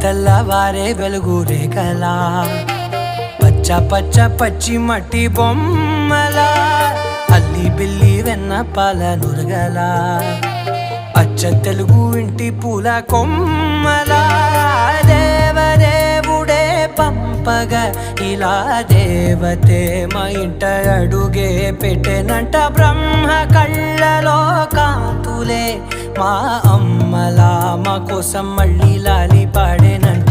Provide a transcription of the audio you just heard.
తెల్లవారే వెలుగురే కలా పచ్చ పచ్చ పచ్చి మట్టి బొమ్మల అల్లి బిల్లి వెన్న పాల నురగల అచ్చ తెలుగు ఇంటి పూల కొమ్మల దేవదేవుడే పంపగా ఇలా దేవతే మా ఇంట అడుగే పెట్టెనంట బ్రహ్మ కళ్ళలో కాంతులే మా అమ్మలా మా కోసం మళ్ళీ లాలి పాడేనంట.